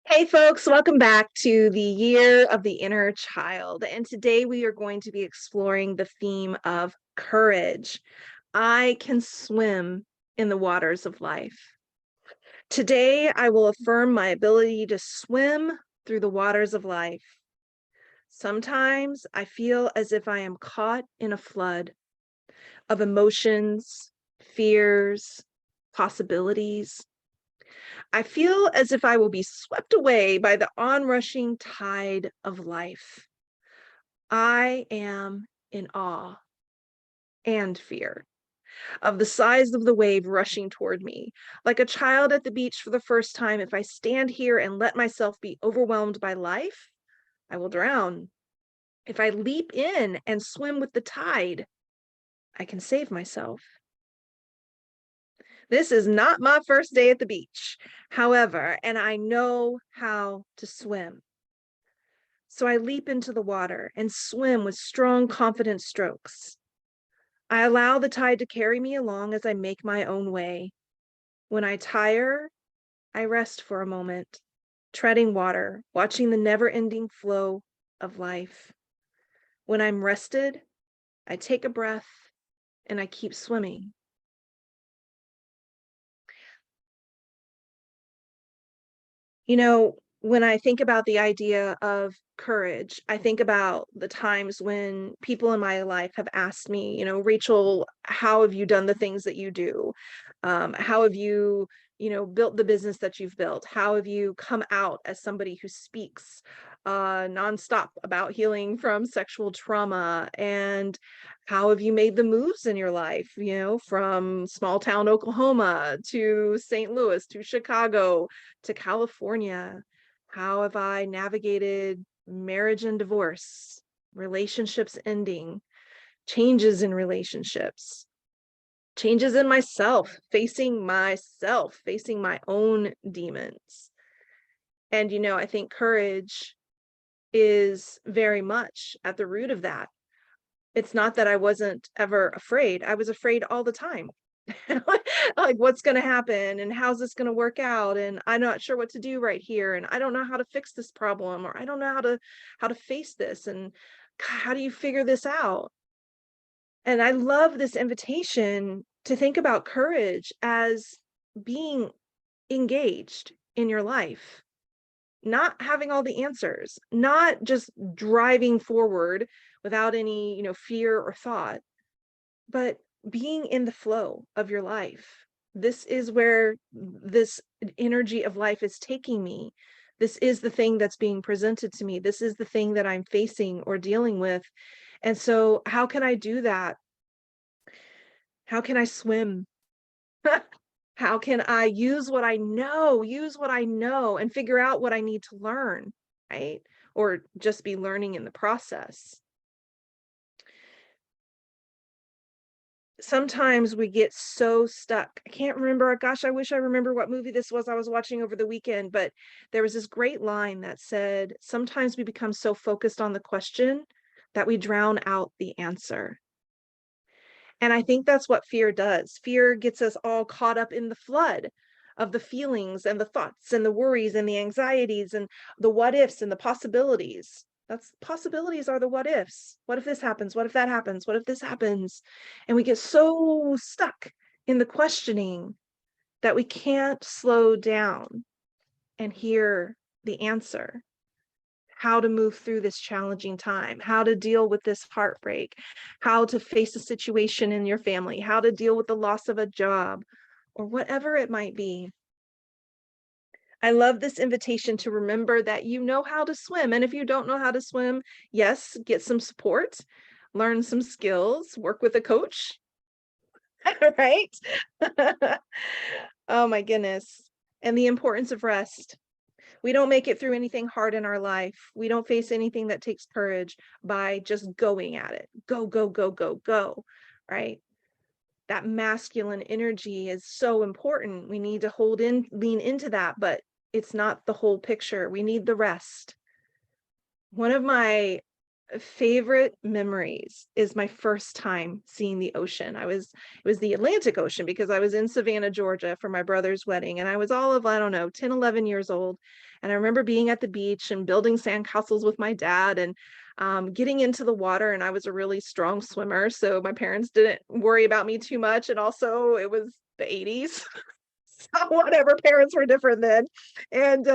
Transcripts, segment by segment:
Hey folks, welcome back to the Year of the Inner Child. And today we are going to be exploring the theme of courage. I can swim in the waters of life. Today I will affirm my ability to swim through the waters of life. Sometimes I feel as if I am caught in a flood of emotions, fears, possibilities. I feel as if I will be swept away by the onrushing tide of life. I am in awe and fear of the size of the wave rushing toward me. Like a child at the beach for the first time, if I stand here and let myself be overwhelmed by life, I will drown. If I leap in and swim with the tide, I can save myself. This is not my first day at the beach, however, and I know how to swim. So I leap into the water and swim with strong, confident strokes. I allow the tide to carry me along as I make my own way. When I tire, I rest for a moment, treading water, watching the never-ending flow of life. When I'm rested, I take a breath and I keep swimming. You know, when I think about the idea of courage, I think about the times when people in my life have asked me, Rachel, how have you done the things that you do? How have you, built the business that you've built? How have you come out as somebody who speaks nonstop about healing from sexual trauma? And how have you made the moves in your life, from small town Oklahoma to St. Louis to Chicago to California? How have I navigated marriage and divorce, relationships ending, changes in relationships, changes in myself, facing my own demons? And, I think courage is very much at the root of that. It's not that I wasn't ever afraid. I was afraid all the time. Like, what's going to happen and how's this going to work out, and I'm not sure what to do right here, and I don't know how to fix this problem, or I don't know how to face this, and how do you figure this out? And I love this invitation to think about courage as being engaged in your life, not having all the answers, not just driving forward without any fear or thought, but being in the flow of your life. This is where this energy of life is taking me. This is the thing that's being presented to me. This is the thing that I'm facing or dealing with. And so, how can I do that? How can I swim? How can I use what I know and figure out what I need to learn, right? Or just be learning in the process. Sometimes we get so stuck. I can't remember. Gosh, I wish I remember what movie this was I was watching over the weekend, but there was this great line that said, sometimes we become so focused on the question that we drown out the answer. And I think that's what fear does. Fear gets us all caught up in the flood of the feelings and the thoughts and the worries and the anxieties and the what ifs and the possibilities. That's possibilities are the what ifs. What if this happens? What if that happens? What if this happens? And we get so stuck in the questioning that we can't slow down and hear the answer. How to move through this challenging time, how to deal with this heartbreak, how to face a situation in your family, how to deal with the loss of a job, or whatever it might be. I love this invitation to remember that you know how to swim. And if you don't know how to swim, yes, get some support, learn some skills, work with a coach, right? Oh my goodness. And the importance of rest. We don't make it through anything hard in our life. We don't face anything that takes courage by just going at it. Go, go, go, go, go, right? That masculine energy is so important. We need to lean into that, but it's not the whole picture. We need the rest. One of my favorite memories is my first time seeing the ocean. It was the Atlantic Ocean because I was in Savannah, Georgia for my brother's wedding, and I was all of, I don't know, 10, 11 years old. And I remember being at the beach and building sandcastles with my dad and getting into the water. And I was a really strong swimmer, so my parents didn't worry about me too much. And also, it was the 80s. So whatever, parents were different then. And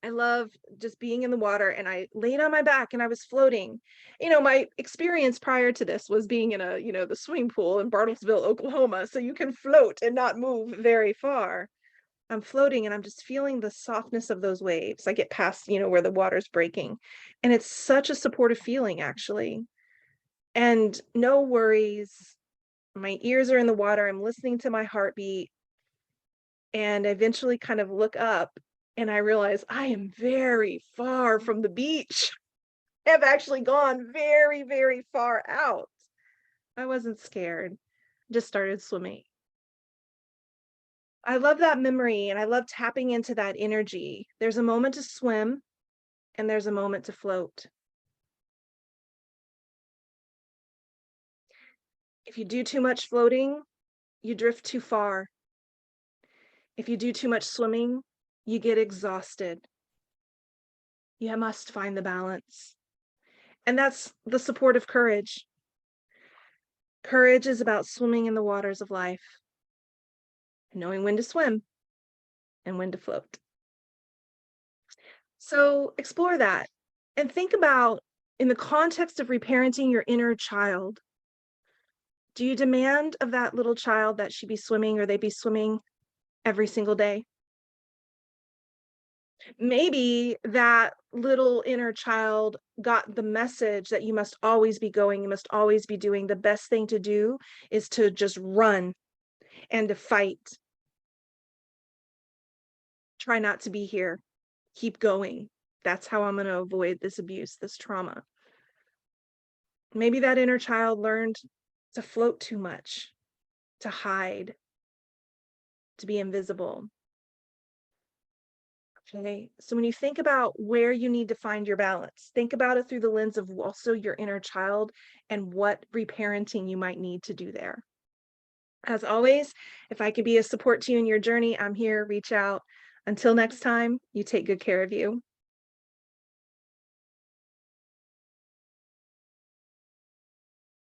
I love just being in the water, and I laid on my back and I was floating. My experience prior to this was being in the swimming pool in Bartlesville, Oklahoma. So you can float and not move very far. I'm floating and I'm just feeling the softness of those waves. I get past, where the water's breaking. And it's such a supportive feeling, actually. And no worries. My ears are in the water. I'm listening to my heartbeat. And I eventually kind of look up and I realize I am very far from the beach. I've actually gone very, very far out. I wasn't scared, just started swimming. I love that memory and I love tapping into that energy. There's a moment to swim and there's a moment to float. If you do too much floating, you drift too far. If you do too much swimming, you get exhausted. You must find the balance. And that's the support of courage. Courage is about swimming in the waters of life, knowing when to swim and when to float. So explore that and think about, in the context of reparenting your inner child, do you demand of that little child that she be swimming or they be swimming every single day? Maybe that little inner child got the message that you must always be going, you must always be doing. The best thing to do is to just run and to fight. Try not to be here. Keep going. That's how I'm going to avoid this abuse, this trauma. Maybe that inner child learned to float too much, to hide, to be invisible. Okay, so when you think about where you need to find your balance, think about it through the lens of also your inner child and what reparenting you might need to do there. As always, if I could be a support to you in your journey, I'm here. Reach out. Until next time, you take good care of you.